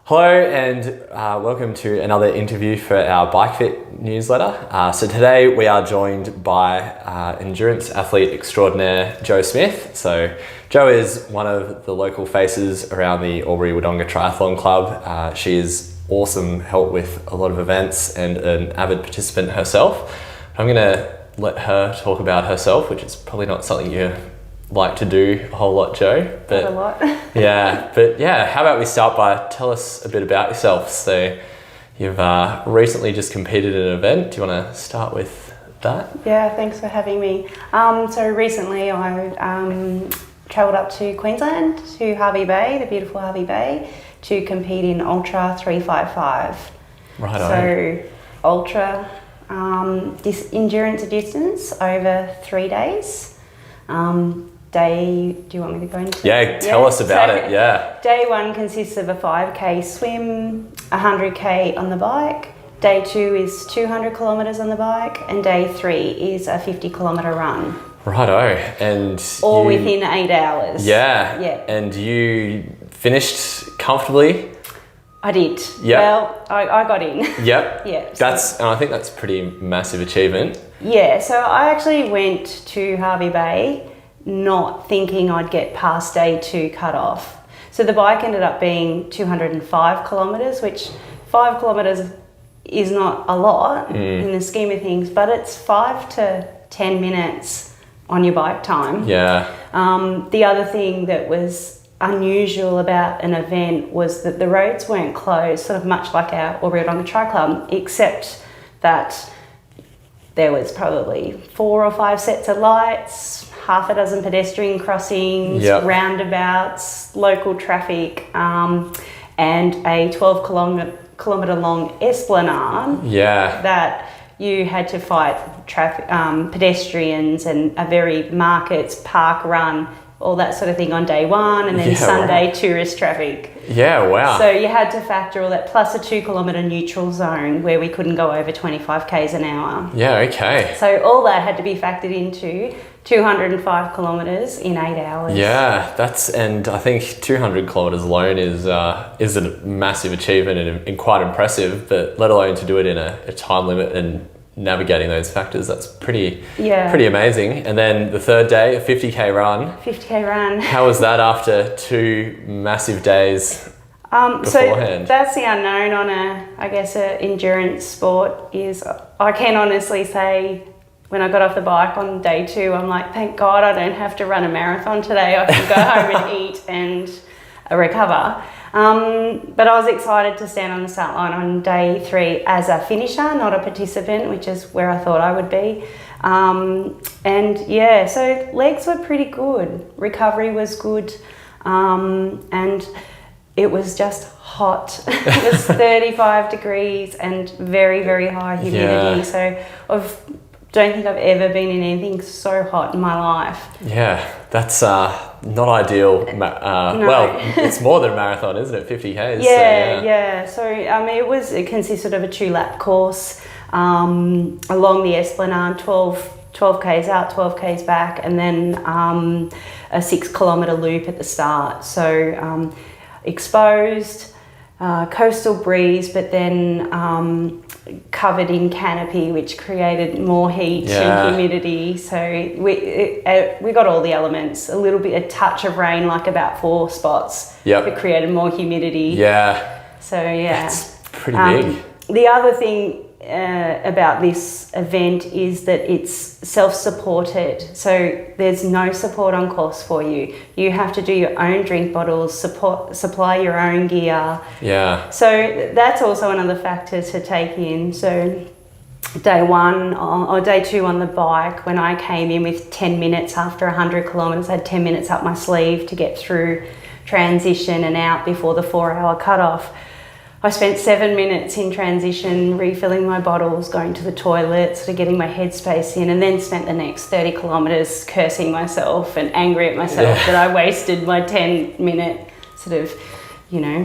Hello and welcome to another interview for our Bike Fit newsletter. So today we are joined by endurance athlete extraordinaire Joe Smith. So Joe is one of the local faces around the Albury Wodonga Triathlon Club. She is awesome help with a lot of events and an avid participant herself. I'm going to let her talk about herself, which is probably not something you like to do a whole lot, Joe. But not a lot. How about we start by tell us a bit about yourself. So you've recently just competed in an event. Do you want to start with that? Yeah, thanks for having me. So recently I travelled up to Queensland, to Hervey Bay, the beautiful Hervey Bay, to compete in Ultra 355. Right. So Ultra, this endurance distance over 3 days. Do you want me to go into it? Tell us about it. Day one consists of a 5k swim, 100k on the bike. Day two is 200 kilometres on the bike, and day three is a 50 kilometre run. Righto, and all within 8 hours. Yeah. Yeah. And you finished comfortably? I did. Yep. Well, I got in. Yep. Yeah. And I think that's a pretty massive achievement. Yeah, so I actually went to Hervey Bay not thinking I'd get past day two cut off. So the bike ended up being 205 kilometres, which 5 kilometres is not a lot in the scheme of things, but it's 5 to 10 minutes on your bike time. Yeah. The other thing that was unusual about an event was that the roads weren't closed, sort of much like our Albury Wodonga Tri Club, except that there was probably 4 or 5 sets of lights, half a dozen pedestrian crossings, roundabouts, local traffic, and a 12 kilometre long esplanade that you had to fight traffic, pedestrians and a very markets, park run, all that sort of thing on day one, and then Sunday tourist traffic. Yeah, wow. So you had to factor all that, plus a 2 kilometre neutral zone where we couldn't go over 25 k's an hour. Yeah, okay. So all that had to be factored into 205 kilometres in 8 hours. Yeah, and I think 200 kilometres alone is a massive achievement and quite impressive, but let alone to do it in a time limit and navigating those factors, that's pretty amazing. And then the third day, a 50k run. 50k run. How was that after 2 massive days beforehand? So that's the unknown on a endurance sport is I can honestly say when I got off the bike on day 2, I'm like, thank God I don't have to run a marathon today. I can go home and eat and recover. But I was excited to stand on the start line on day 3 as a finisher, not a participant, which is where I thought I would be. So legs were pretty good. Recovery was good. And it was just hot. It was 35 degrees and very, very high humidity. Yeah. So don't think I've ever been in anything so hot in my life. Yeah, that's not ideal. No. Well, it's more than a marathon, isn't it? 50k's. Yeah. So it consisted of a 2-lap course along the esplanade, 12 k's out, 12 k's back, and then a 6 kilometre loop at the start. So exposed, coastal breeze, but then covered in canopy, which created more heat and humidity. So we got all the elements. A touch of rain, like about 4 spots. It created more humidity. Yeah. So yeah, that's pretty big. The other thing about this event is that it's self-supported, so there's no support on course for you. You have to do your own drink bottles, supply your own gear. Yeah. So that's also another factor to take in. So day 1 or day 2 on the bike, when I came in with 10 minutes after 100 kilometres, I had 10 minutes up my sleeve to get through transition and out before the 4-hour cutoff. I spent 7 minutes in transition, refilling my bottles, going to the toilet, sort of getting my headspace in, and then spent the next 30 kilometres cursing myself and angry at myself that I wasted my 10-minute sort of,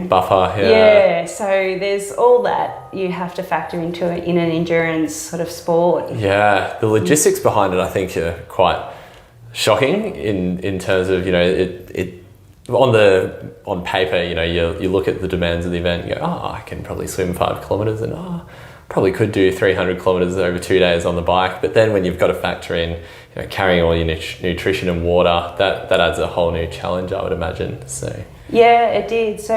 buffer. Yeah, so there's all that you have to factor into it in an endurance sort of sport. Yeah, the logistics behind it I think are quite shocking in terms of, it on paper, you know, you look at the demands of the event and go, oh, I can probably swim 5 kilometers, and probably could do 300 kilometers over 2 days on the bike. But then when you've got to factor in, you know, carrying all your nutrition and water, that adds a whole new challenge, I would imagine. So yeah, it did. So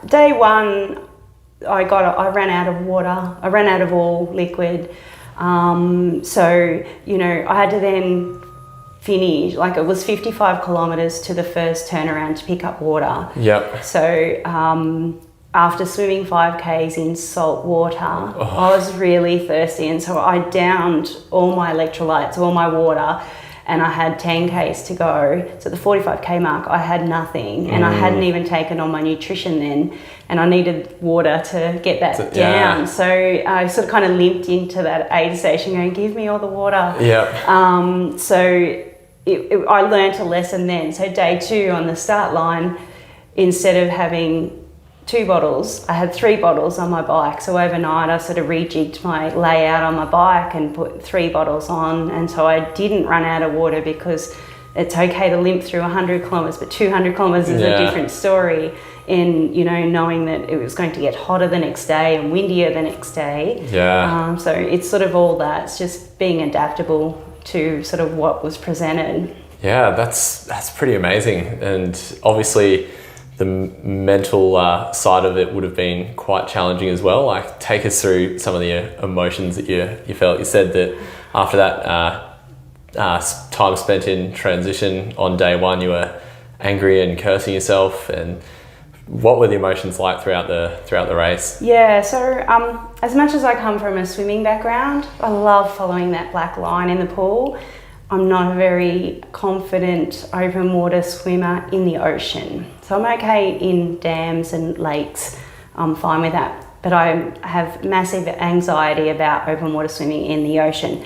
day one, I ran out of water. I ran out of all liquid. So, you know, I had to then finish, like it was 55 kilometres to the first turnaround to pick up water. Yep. So after swimming 5Ks in salt water, I was really thirsty, and so I downed all my electrolytes, all my water, and I had 10Ks to go. So the 45K mark, I had nothing, and I hadn't even taken on my nutrition then, and I needed water to get that down. Yeah. So I sort of kind of limped into that aid station going, give me all the water. Yep. So I learnt a lesson then. So day 2 on the start line, instead of having 2 bottles, I had 3 bottles on my bike. So overnight I sort of rejigged my layout on my bike and put 3 bottles on, and so I didn't run out of water, because it's okay to limp through 100 kilometres, but 200 kilometres is a different story. In, you know, knowing that it was going to get hotter the next day and windier the next day. Yeah. So it's sort of all that. It's just being adaptable to sort of what was presented. Yeah, that's pretty amazing. And obviously the mental side of it would have been quite challenging as well. Like, take us through some of the emotions that you felt. You said that after that time spent in transition on day 1, you were angry and cursing yourself. And what were the emotions like throughout the race? Yeah, so as much as I come from a swimming background, I love following that black line in the pool. I'm not a very confident open water swimmer in the ocean. So I'm okay in dams and lakes, I'm fine with that. But I have massive anxiety about open water swimming in the ocean.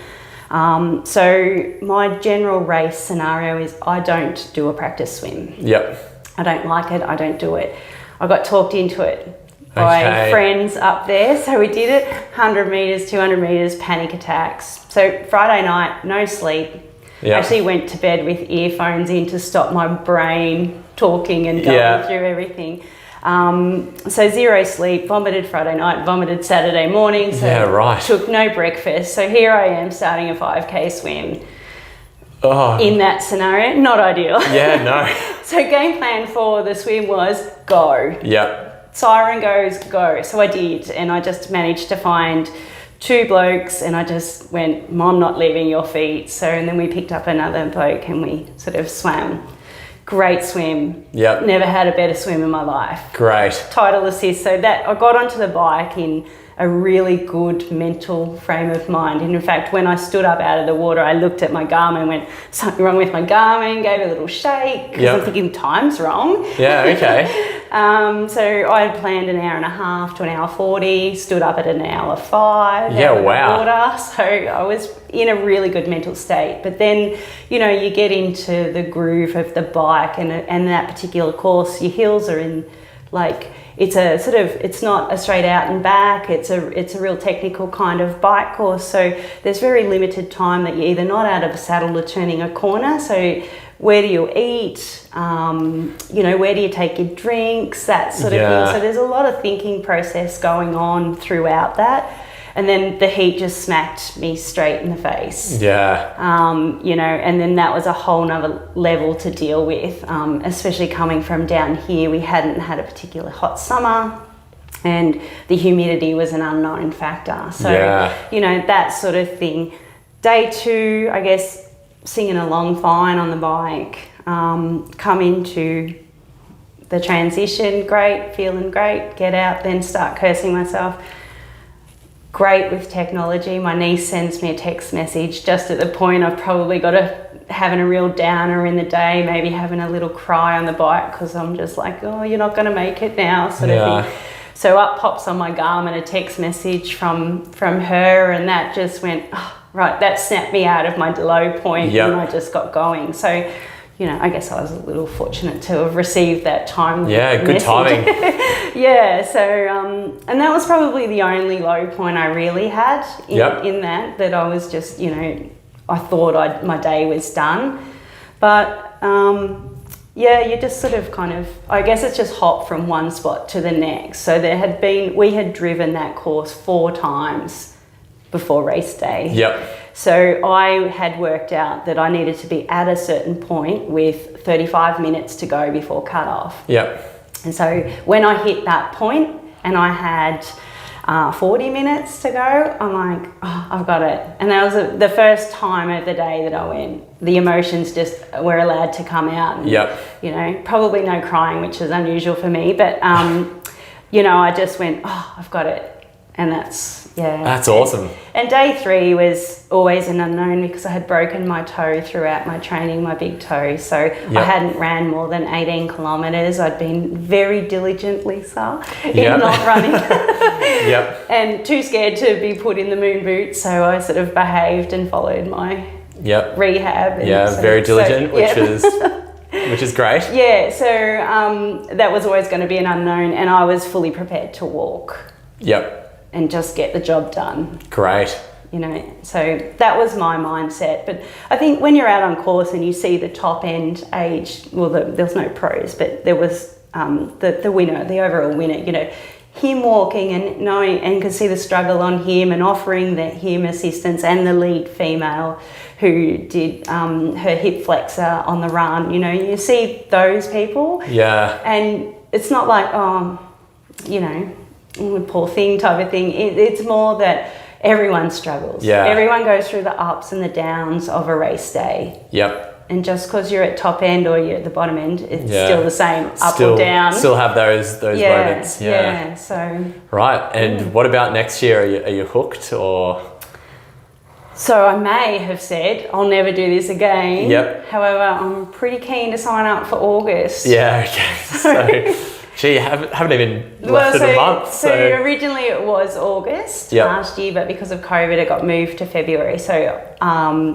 So my general race scenario is I don't do a practice swim. Yep. I don't like it, I don't do it. I got talked into it by friends up there. So we did it, 100 metres, 200 metres, panic attacks. So Friday night, no sleep. I actually went to bed with earphones in to stop my brain talking and going through everything. So 0 sleep, vomited Friday night, vomited Saturday morning. So took no breakfast. So here I am starting a 5K swim. In that scenario, not ideal. Yeah, no. So game plan for the swim was go. Yep. Siren goes, go. So I did, and I just managed to find 2 blokes, and I just went, Mom, not leaving your feet. So, and then we picked up another bloke and we sort of swam. Great swim. Yep. Never had a better swim in my life. Great. Tidal assist. So that I got onto the bike in a really good mental frame of mind. And in fact, when I stood up out of the water, I looked at my Garmin and went, something wrong with my Garmin, gave it a little shake, because I'm thinking time's wrong. Yeah, okay. So I had planned an hour and a half to an hour 40, stood up at an hour 5. Yeah, wow. Water. So I was in a really good mental state. But then, you know, you get into the groove of the bike, and that particular course, your heels are in, like, it's a sort of, it's not a straight out and back, it's a real technical kind of bike course. So there's very limited time that you're either not out of a saddle or turning a corner. So where do you eat? You know, where do you take your drinks? That sort of thing. So there's a lot of thinking process going on throughout that. And then the heat just smacked me straight in the face. Yeah. You know, and then that was a whole nother level to deal with, especially coming from down here. We hadn't had a particularly hot summer, and the humidity was an unknown factor. So, you know, that sort of thing. Day 2, I guess, singing along fine on the bike. Come into the transition, great, feeling great, get out, then start cursing myself. Great with technology. My niece sends me a text message just at the point I've probably got to having a real downer in the day, maybe having a little cry on the bike because I'm just like, oh, you're not going to make it now, sort of thing. So up pops on my Garmin a text message from her, and that just went, oh, right, that snapped me out of my low point, and I just got going. So, you know, I guess I was a little fortunate to have received that timely good message. timing. So, and that was probably the only low point I really had in that I was just, you know, I thought my day was done. But Yeah, you just sort of I guess it's just hop from one spot to the next. So we had driven that course 4 times before race day. Yep. So I had worked out that I needed to be at a certain point with 35 minutes to go before cut-off. Yep. And so when I hit that point and I had 40 minutes to go, I'm like, oh, I've got it. And that was the first time of the day that I went. The emotions just were allowed to come out. And, yep. You know, probably no crying, which is unusual for me. But, you know, I just went, oh, I've got it. And that's awesome. And day 3 was always an unknown because I had broken my toe throughout my training, my big toe. So I hadn't ran more than 18 kilometres. I'd been very diligent, Lisa, in not running. Yep. And too scared to be put in the moon boots. So I sort of behaved and followed my rehab. And very diligent, which is great. Yeah, so that was always going to be an unknown, and I was fully prepared to walk. Yep. And just get the job done. Great. You know, so that was my mindset. But I think when you're out on course and you see the top end age, well, there's no pros, but there was the winner, the overall winner, you know, him walking and knowing and could see the struggle on him and offering him assistance, and the lead female who did her hip flexor on the run. You know, you see those people. Yeah. And it's not like, you know, poor thing type of thing. It's more that everyone struggles. Yeah. Everyone goes through the ups and the downs of a race day. Yep. And just because you're at top end or you're at the bottom end, it's still the same, up or down. Still have those moments. Yeah. So. Right. And what about next year? Are you hooked or? So I may have said I'll never do this again. Yep. However, I'm pretty keen to sign up for August. Yeah. Okay. So. Gee, you haven't even left it a month. So originally it was August last year, but because of COVID it got moved to February. So I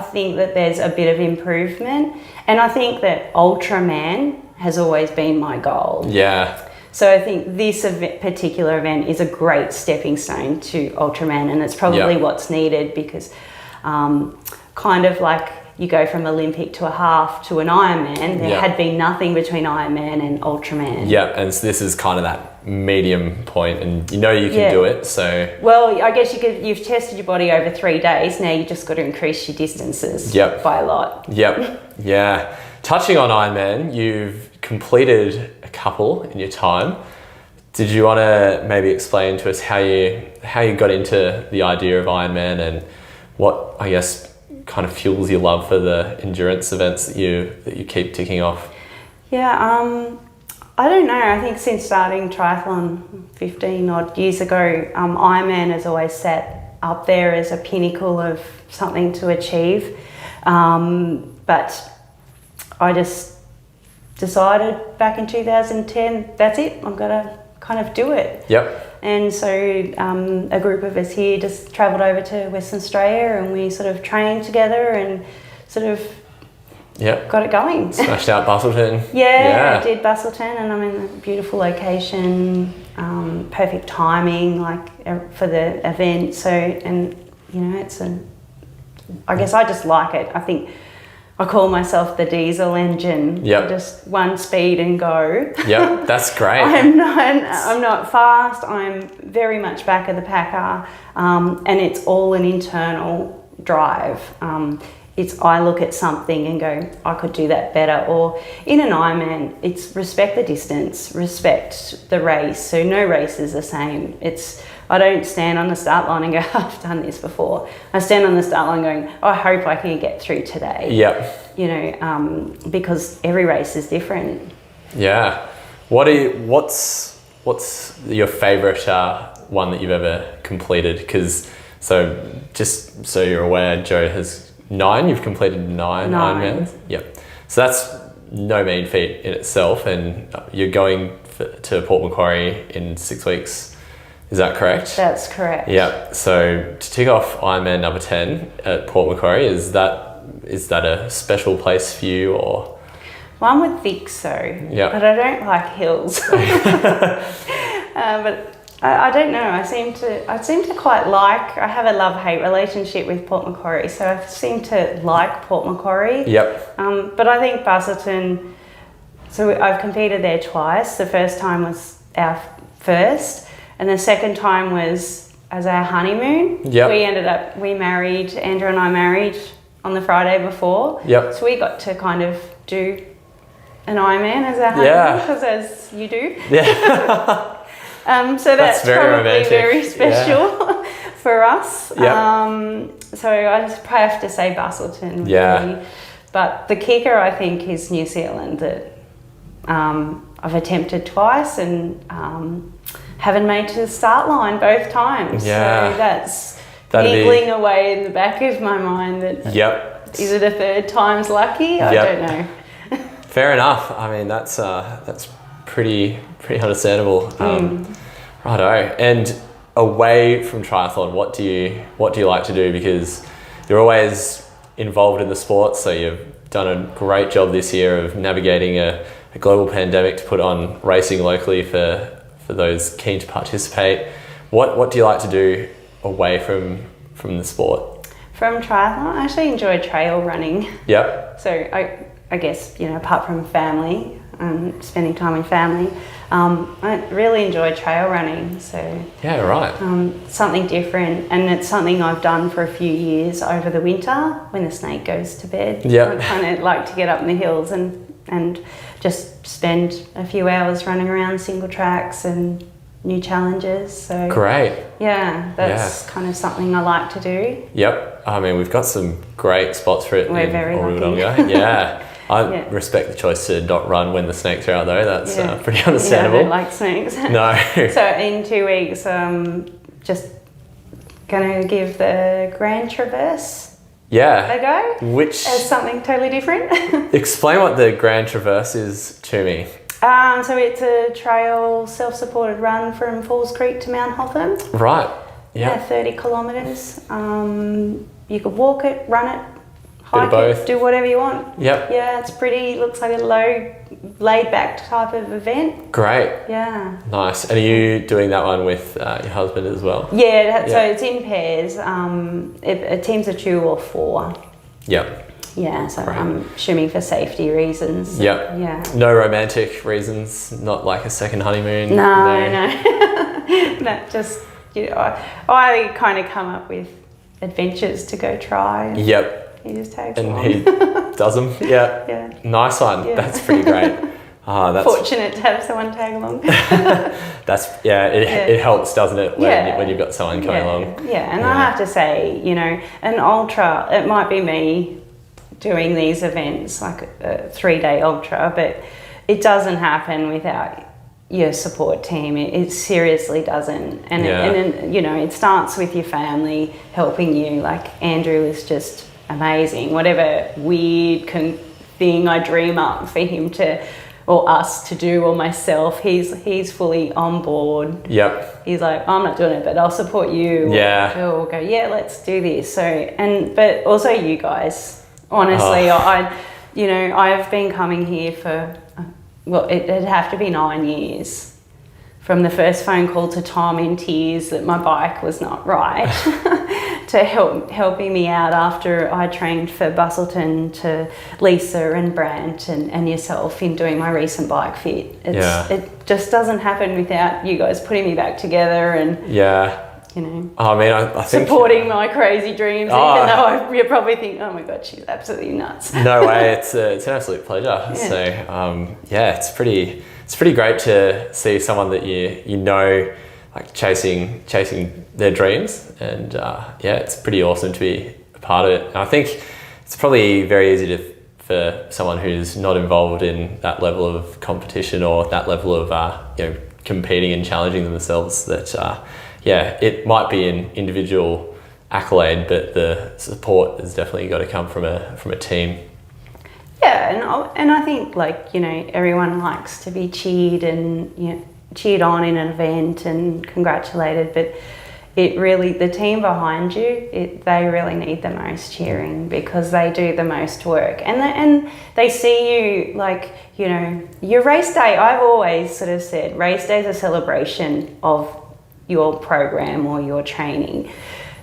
think that there's a bit of improvement, and I think that Ultraman has always been my goal. Yeah. So I think this particular event is a great stepping stone to Ultraman, and it's probably what's needed because kind of like you go from Olympic to a half to an Ironman. There had been nothing between Ironman and Ultraman. Yeah, and so this is kind of that medium point, and you know you can do it. So well, I guess you've tested your body over 3 days. Now you just got to increase your distances by a lot. Yep. Yeah. Touching on Ironman, you've completed a couple in your time. Did you want to maybe explain to us how you got into the idea of Ironman and what, I guess, kind of fuels your love for the endurance events that you keep ticking off? Yeah, I don't know. I think since starting triathlon 15 odd years ago, Ironman has always sat up there as a pinnacle of something to achieve. But I just decided back in 2010, that's it, I'm gonna kind of do it. Yep. And so a group of us here just travelled over to Western Australia, and we sort of trained together and sort of got it going. Smashed out Bustleton. I did Bustleton, and I'm in a beautiful location, perfect timing for the event. So, and you know, I guess I just like it. I think I call myself the diesel engine. Yep. Just one speed and go. Yep, that's great. I'm not fast. I'm very much back of the packer, and it's all an internal drive. I look at something and go, I could do that better. Or in an Ironman, it's respect the distance, respect the race. So no race is the same. I don't stand on the start line and go, I've done this before. I stand on the start line going, I hope I can get through today. Yep. You know, because every race is different. Yeah. What's your favourite one that you've ever completed? Because just so you're aware, Jo has 9. You've completed 9 Ironmans. Yep. So that's no mean feat in itself, and you're going to Port Macquarie in 6 weeks. Is that correct? That's correct. Yeah. So to tick off Ironman number 10 at Port Macquarie, is that a special place for you, or? Well, I would think so. Yeah. But I don't like hills. But I don't know. I seem to quite like. I have a love-hate relationship with Port Macquarie, so I seem to like Port Macquarie. Yep. But I think Busselton. So I've competed there twice. The first time was our first, and the second time was as our honeymoon. Yep. We married. Andrew and I married on the Friday before. Yep. So we got to kind of do an Ironman as our honeymoon, because as you do. Yeah. So that's very probably romantic. very special for us. Yep. So I just probably have to say Busselton. Yeah. Really. But the kicker, I think, is New Zealand, that I've attempted twice and haven't made to the start line both times. Yeah. So that's That'd niggling away in the back of my mind. That Yep. is it a third time's lucky? I don't know. Fair enough. I mean, that's pretty understandable. Righto. And away from triathlon, what do you like to do? Because you're always involved in the sport, so you've done a great job this year of navigating a global pandemic to put on racing locally for those keen to participate. What do you like to do away from the sport? From triathlon, I actually enjoy trail running. Yep. So I guess, apart from family, spending time with family, I really enjoy trail running. So Yeah, right. something different, and it's something I've done for a few years over the winter when the snake goes to bed. Yep. I kind of like to get up in the hills and just spend a few hours running around single tracks and new challenges. So Great. yeah, that's kind of something I like to do. Yep. I mean, we've got some great spots for it. We're very lucky. Wodonga. Yeah. I respect the choice to not run when the snakes are out though. That's pretty understandable. Yeah, I don't like snakes. No. So in 2 weeks, just going to give the Grand Traverse Yeah. a go. Which, As something totally different. explain what the Grand Traverse is to me. So it's a trail self-supported run from Falls Creek to Mount Hotham. Right. Yeah, Yeah. 30 kilometres. You could walk it, run it, Bit of hike both. it, do whatever you want. Yep. Yeah, it's pretty, looks like a low, laid-back type of event. Great. Yeah. Nice. And are you doing that one with your husband as well? Yeah, so it's in pairs. Teams of 2 or 4. Yep. Yeah, so Great. I'm assuming for safety reasons. Yep. Yeah. No romantic reasons, not like a second honeymoon. No. That just, I kind of come up with adventures to go try. And Yep. he just tags And along. he does them. Yeah. Yeah. Nice one. Yeah. That's pretty great. That's Fortunate to have someone tag along. it helps, doesn't it, when you've got someone coming along. Yeah, and I have to say, an ultra, it might be me doing these events, like a 3-day ultra, but it doesn't happen without your support team. It seriously doesn't. And, it starts with your family helping you. Like Andrew is just amazing. Whatever weird thing I dream up for him to, or us to do, or myself, he's fully on board. Yep. He's like, I'm not doing it, but I'll support you. Yeah. Or we'll go, yeah, let's do this. So, but also you guys. Honestly, I've been coming here for, it'd have to be 9 years. From the first phone call to Tom in tears that my bike was not right, to helping me out after I trained for Busselton, to Lisa and Brant and yourself in doing my recent bike fit. It just doesn't happen without you guys putting me back together and I think supporting my crazy dreams, even though you probably think, oh my God, she's absolutely nuts. No way, it's an absolute pleasure. Yeah. So it's pretty great to see someone that you know, like chasing their dreams, and it's pretty awesome to be a part of it. And I think it's probably very easy for someone who's not involved in that level of competition or that level of competing and challenging themselves, that it might be an individual accolade, but the support has definitely got to come from a team. Yeah, and I think everyone likes to be cheered and cheered on in an event and congratulated, but the team behind you, they really need the most cheering, because they do the most work, and they see you, your race day. I've always sort of said race day is a celebration of your program or your training,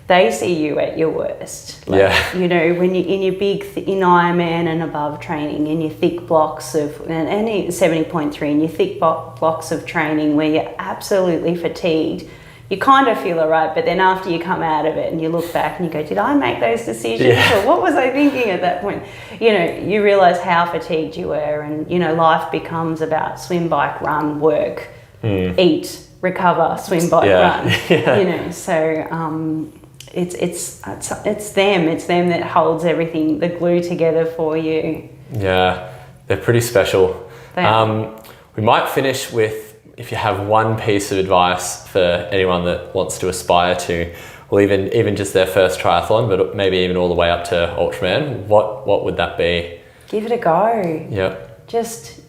they see you at your worst. Like, yeah. You know, when you're in your big, in Ironman and above training, in your thick blocks of, and 70.3, in your thick blocks of training where you're absolutely fatigued, you kind of feel all right, but then after you come out of it and you look back and you go, did I make those decisions? Yeah. Or what was I thinking at that point? You know, you realise how fatigued you were, and, you know, life becomes about swim, bike, run, work, eat, recover, swim, bike, run. Yeah. You know, so it's them that holds everything, the glue together for you. Yeah, they're pretty special. We might finish with, if you have one piece of advice for anyone that wants to aspire to, or even just their first triathlon, but maybe even all the way up to Ultraman, what would that be? Give it a go. Yep. Just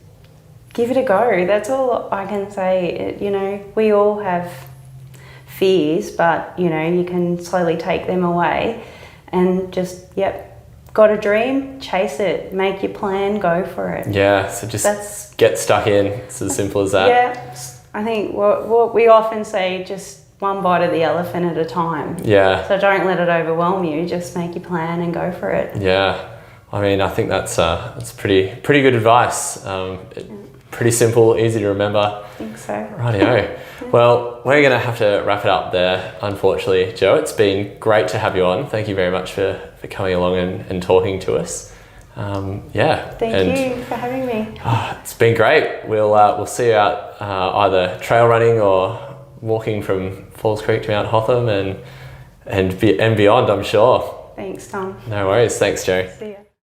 give it a go. That's all I can say. You know, we all have fears, but, you know, you can slowly take them away and just, got a dream, chase it, make your plan, go for it. Yeah, so just get stuck in. It's as simple as that. Yeah, I think what we often say, just one bite of the elephant at a time. Yeah. So don't let it overwhelm you, just make your plan and go for it. Yeah. I mean, I think that's pretty good advice. Pretty simple, easy to remember. I think so. Rightio. Well, we're going to have to wrap it up there, unfortunately, Jo. It's been great to have you on. Thank you very much for coming along and talking to us. Thank you for having me. It's been great. We'll see you out either trail running or walking from Falls Creek to Mount Hotham and beyond, I'm sure. Thanks, Tom. No worries. Thanks, Jo. See you.